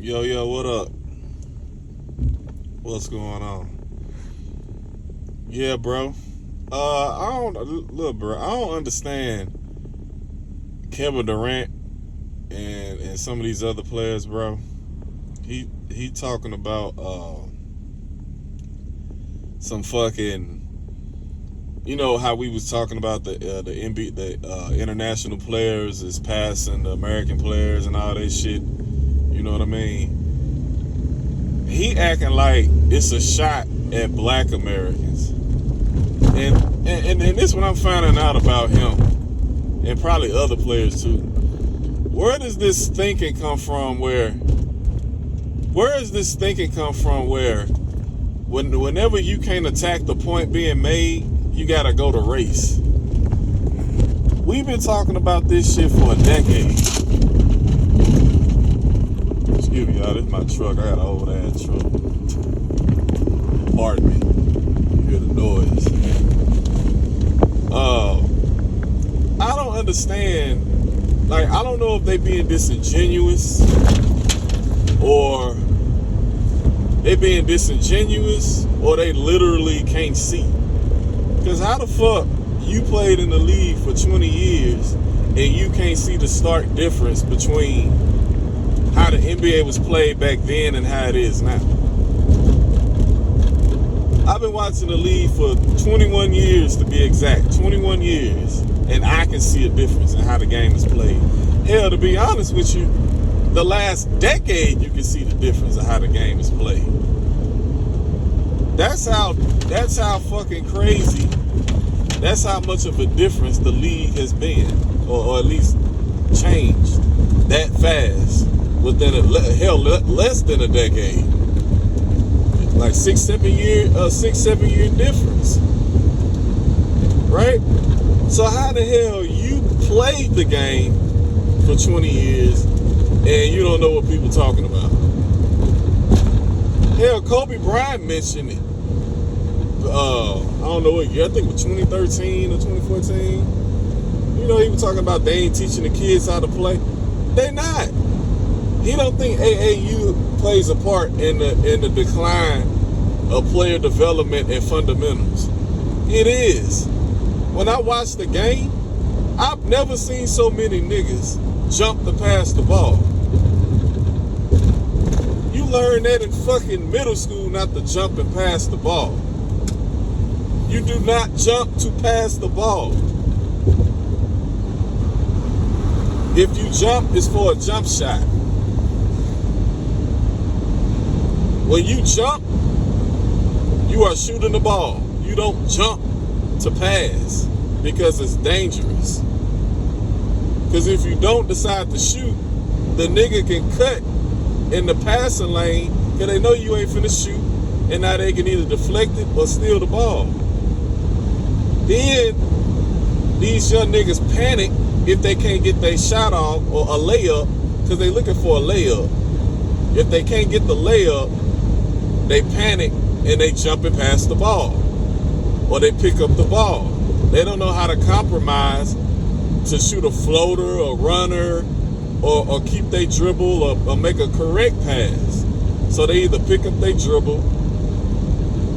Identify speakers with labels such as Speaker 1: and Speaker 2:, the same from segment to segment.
Speaker 1: Yo, what up? What's going on? Yeah, bro. I don't look, bro. I don't understand Kevin Durant and some of these other players, bro. He talking about some fucking, you know how we was talking about the NBA, the international players is passing the American players and all that shit. You know what I mean? He acting like it's a shot at black Americans. And this is what I'm finding out about him, and probably other players too. Where does this thinking come from? Where is this thinking come from? Where whenever you can't attack the point being made, you gotta go to race. We've been talking about this shit for a decade. Excuse me, y'all. This is my truck. I got an old ass truck. Pardon me. You hear the noise. I don't understand. Like, I don't know if they being disingenuous or they literally can't see. Because how the fuck you played in the league for 20 years and you can't see the stark difference between how the NBA was played back then and how it is now? I've been watching the league for 21 years to be exact, 21 years, and I can see a difference in how the game is played. Hell, to be honest with you, the last decade you can see the difference of how the game is played. That's how fucking crazy, that's how much of a difference the league has been, or at least changed that fast within less than a decade. Like 6-7 year difference, right? So how the hell you played the game for 20 years and you don't know what people talking about? Hell, Kobe Bryant mentioned it. I don't know what year. I think it was 2013 or 2014. You know, he was talking about they ain't teaching the kids how to play. They not. He don't think AAU plays a part in the decline of player development and fundamentals. It is. When I watch the game, I've never seen so many niggas jump to pass the ball. You learn that in fucking middle school, not to jump and pass the ball. You do not jump to pass the ball. If you jump, it's for a jump shot. When you jump, you are shooting the ball. You don't jump to pass because it's dangerous. Because if you don't decide to shoot, the nigga can cut in the passing lane because they know you ain't finna shoot, and now they can either deflect it or steal the ball. Then these young niggas panic if they can't get their shot off or a layup because they looking for a layup. If they can't get the layup, they panic and they jump and pass the ball, or they pick up the ball. They don't know how to compromise to shoot a floater or runner or keep their dribble or make a correct pass. So they either pick up their dribble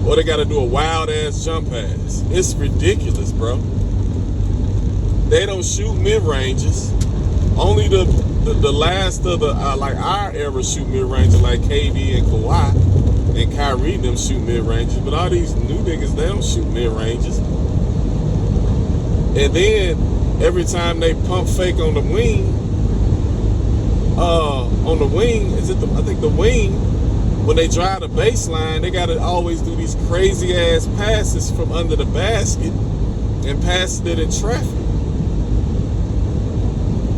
Speaker 1: or they got to do a wild ass jump pass. It's ridiculous, bro. They don't shoot mid ranges. Only the last of the like our era shoot mid ranges, like KD and Kawhi. And Kyrie them shoot mid-ranges, but all these new niggas, they don't shoot mid-ranges. And then every time they pump fake on the wing, I think the wing, when they drive the baseline, they gotta always do these crazy ass passes from under the basket and pass it in traffic.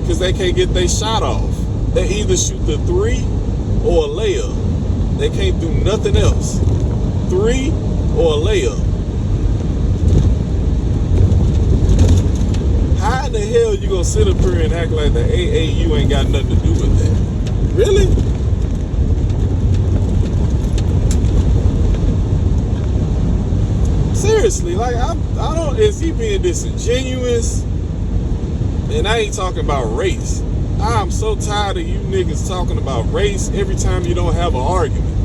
Speaker 1: Because they can't get their shot off. They either shoot the three or a layup. They can't do nothing else. 3 or a layup. How in the hell you gonna sit up here and act like the AAU ain't got nothing to do with that? Really? Seriously, like I don't. Is he being disingenuous? And I ain't talking about race. I'm so tired of you niggas talking about race every time you don't have an argument.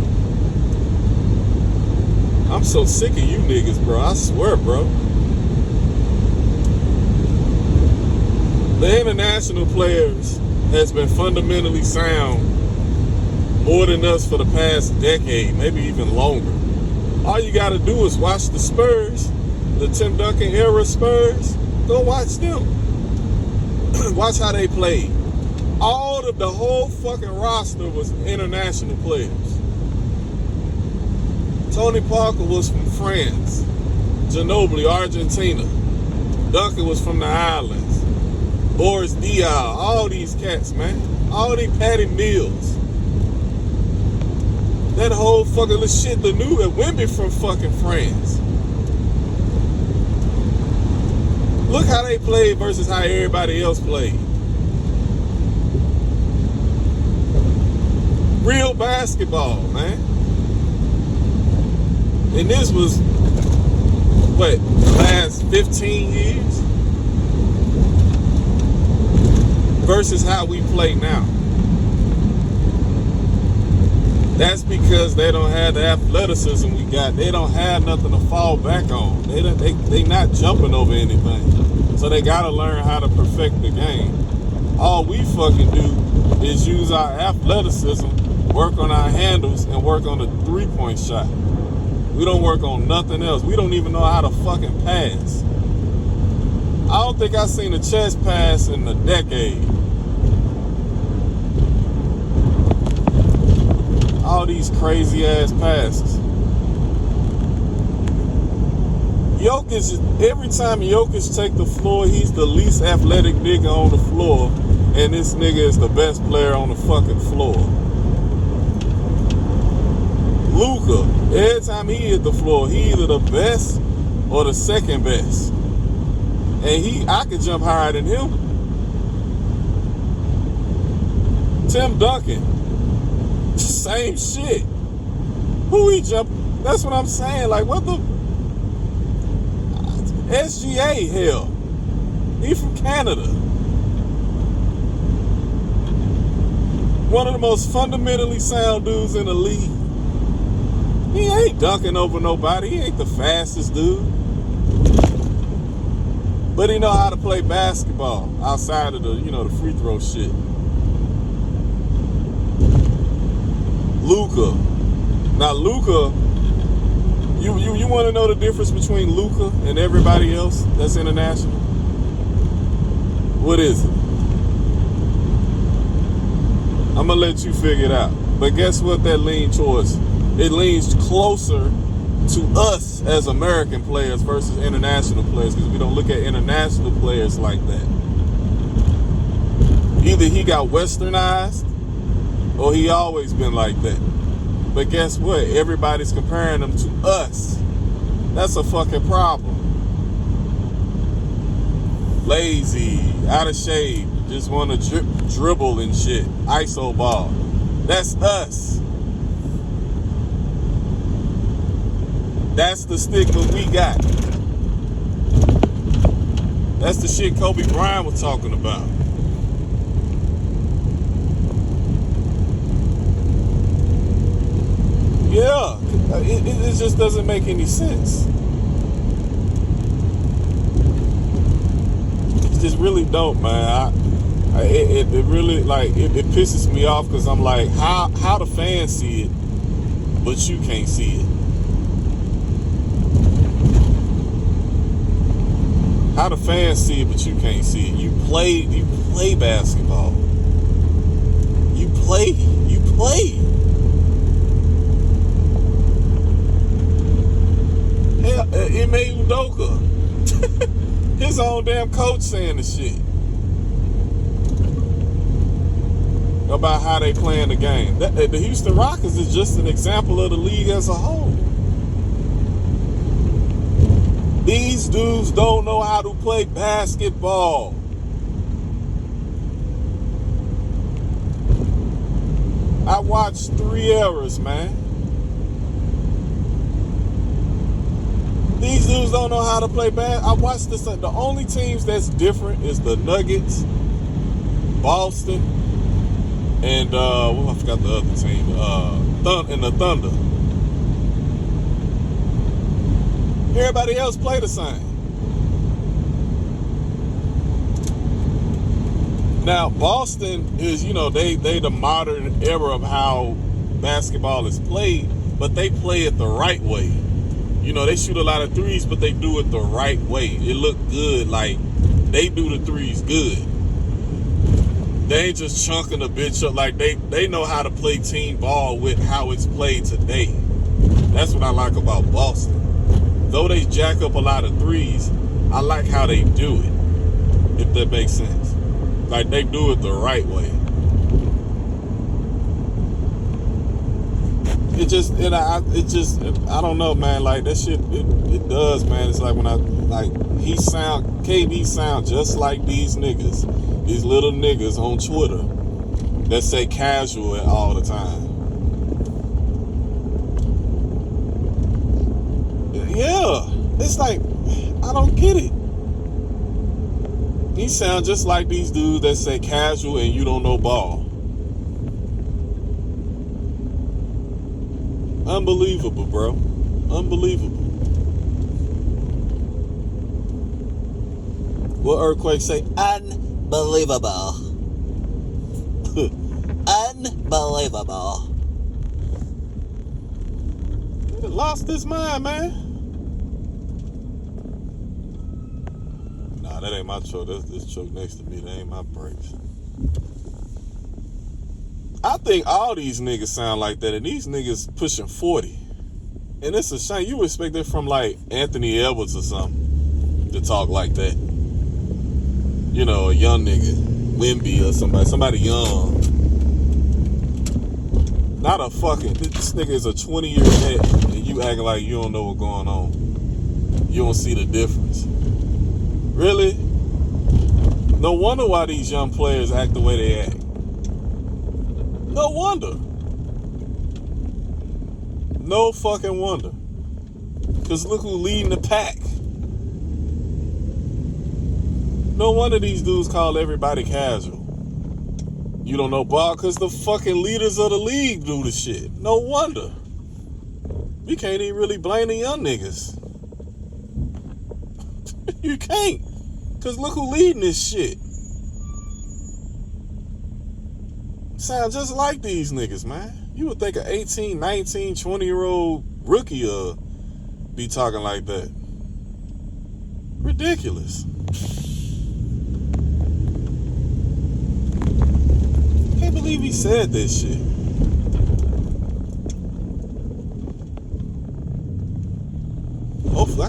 Speaker 1: I'm so sick of you niggas, bro. I swear, bro. The international players has been fundamentally sound more than us for the past decade, maybe even longer. All you got to do is watch the Spurs, the Tim Duncan era Spurs. Go watch them. Watch how they played. The whole fucking roster was international players. Tony Parker was from France. Ginobili, Argentina. Duncan was from the islands. Boris Diaw, all these cats, man. All these Patty Mills. That whole fucking little shit, the new Wimby from fucking France. Look how they played versus how everybody else played. Real basketball, man. And this was, what, the last 15 years? Versus how we play now. That's because they don't have the athleticism we got. They don't have nothing to fall back on. They not jumping over anything. So they gotta learn how to perfect the game. All we fucking do is use our athleticism, work on our handles, and work on the three-point shot. We don't work on nothing else. We don't even know how to fucking pass. I don't think I've seen a chest pass in a decade. All these crazy ass passes. Jokic, every time Jokic take the floor, he's the least athletic nigga on the floor, and this nigga is the best player on the fucking floor. Luka, every time he hit the floor, he either the best or the second best. And I could jump higher than him. Tim Duncan, same shit. Who he jump? That's what I'm saying. Like, what the? SGA, hell. He from Canada. One of the most fundamentally sound dudes in the league. He ain't dunking over nobody. He ain't the fastest dude. But he know how to play basketball outside of the, the free throw shit. Luka. Now Luka, you want to know the difference between Luka and everybody else that's international? What is it? I'm gonna let you figure it out. But guess what that leans towards? It leans closer to us as American players versus international players, because we don't look at international players like that. Either he got westernized or he always been like that. But guess what? Everybody's comparing them to us. That's a fucking problem. Lazy, out of shape, just want to dribble and shit. ISO ball. That's us. That's the stigma we got. That's the shit Kobe Bryant was talking about. Yeah, it just doesn't make any sense. It just really don't, man. It really, like, it pisses me off, because I'm like, how the fans see it, but you can't see it. How the fans see it, but you can't see it. You play basketball. You play. Hell, Ime Udoka, his own damn coach saying the shit about how they playing the game. The Houston Rockets is just an example of the league as a whole. These dudes don't know how to play basketball. I watched 3 eras, man. These dudes don't know how to play basketball. I watched this. The only teams that's different is the Nuggets Boston and I forgot the other team. And the Thunder. Everybody else play the same. Now Boston is, they the modern era of how basketball is played, but they play it the right way. They shoot a lot of threes, but they do it the right way. It look good, like they do the threes good. They ain't just chunking the bitch up. Like they know how to play team ball with how it's played today. That's what I like about Boston. Though they jack up a lot of threes, I like how they do it, if that makes sense. Like they do it the right way. I don't know, man. Like that shit, it does, man. It's like when KD sound just like these niggas, these little niggas on Twitter that say casual all the time. Yeah, it's like I don't get it. He sound just like these dudes that say casual and you don't know ball. Unbelievable, bro. Unbelievable. What Earthquake say? Unbelievable. Unbelievable. He lost his mind, man. Nah, that ain't my truck. That's this truck next to me. That ain't my brakes. I think all these niggas sound like that, and these niggas pushing 40. And it's a shame. You expect it from like Anthony Edwards or something to talk like that. A young nigga, Wimby or somebody young. Not a fucking, this nigga is a 20-year vet, and you acting like you don't know what's going on. You don't see the difference. Really? No wonder why these young players act the way they act. No wonder. No fucking wonder. Because look who's leading the pack. No wonder these dudes call everybody casual. You don't know ball because the fucking leaders of the league do the shit. No wonder. We can't even really blame the young niggas. You can't. Because look who's leading this shit. Sound just like these niggas, man. You would think an 18, 19, 20-year-old rookie be talking like that. Ridiculous. Can't believe he said this shit. Hopefully,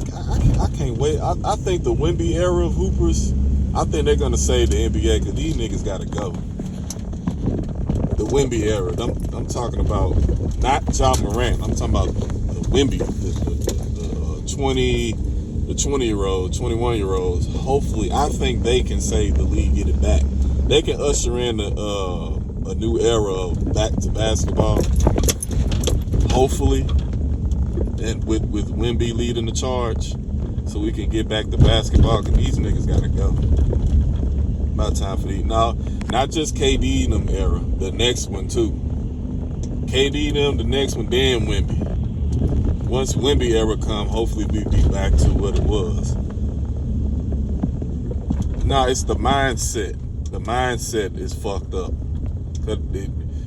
Speaker 1: I can't wait. I think the Wemby era of hoopers, I think they're going to save the NBA because these niggas got to go. The Wemby era. I'm talking about not Ja Morant. I'm talking about the Wemby, the 20-year-olds, 21-year-olds. Hopefully, I think they can save the league, get it back. They can usher in a new era of back to basketball. Hopefully, and with Wemby leading the charge, so we can get back to basketball. Cause these niggas gotta go. About time for these. No, not just KD them era. The next one too. KD them, the next one, then Wemby. Once Wemby era come, hopefully we be back to what it was. Nah, it's the mindset. The mindset is fucked up. Cause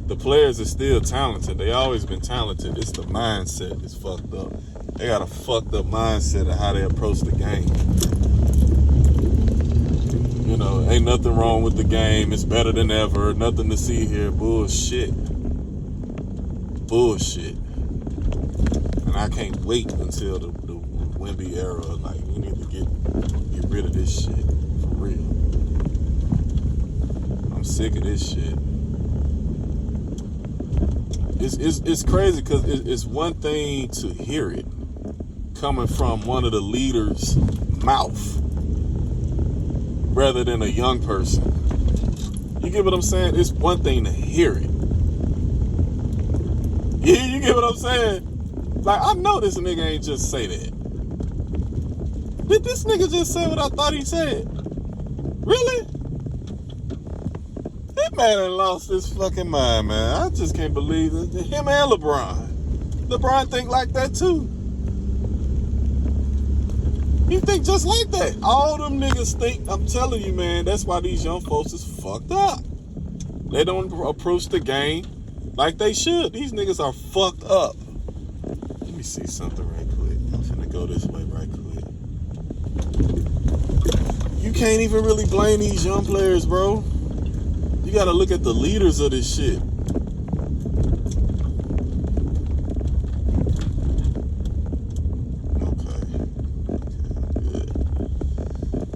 Speaker 1: the players are still talented. They always been talented. It's the mindset is fucked up. They got a fucked up mindset of how they approach the game. Ain't nothing wrong with the game. It's better than ever. Nothing to see here. Bullshit. And I can't wait until the Wemby era. Like, we need to get rid of this shit. For real. I'm sick of this shit. It's crazy because it's one thing to hear it coming from one of the leaders' mouth rather than a young person. You get what I'm saying? It's one thing to hear it. Yeah, you get what I'm saying? Like, I know this nigga ain't just say that. Did this nigga just say what I thought he said? Really? Man done lost his fucking mind, man. I just can't believe it. Him and LeBron. LeBron think like that too. He think just like that. All them niggas think, I'm telling you, man, that's why these young folks is fucked up. They don't approach the game like they should. These niggas are fucked up. Let me see something right quick. I'm finna go this way right quick. You can't even really blame these young players, bro. You gotta look at the leaders of this shit.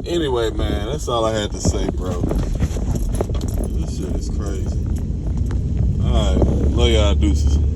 Speaker 1: Anyway, man, that's all I had to say, bro. This shit is crazy. Alright, love y'all, deuces.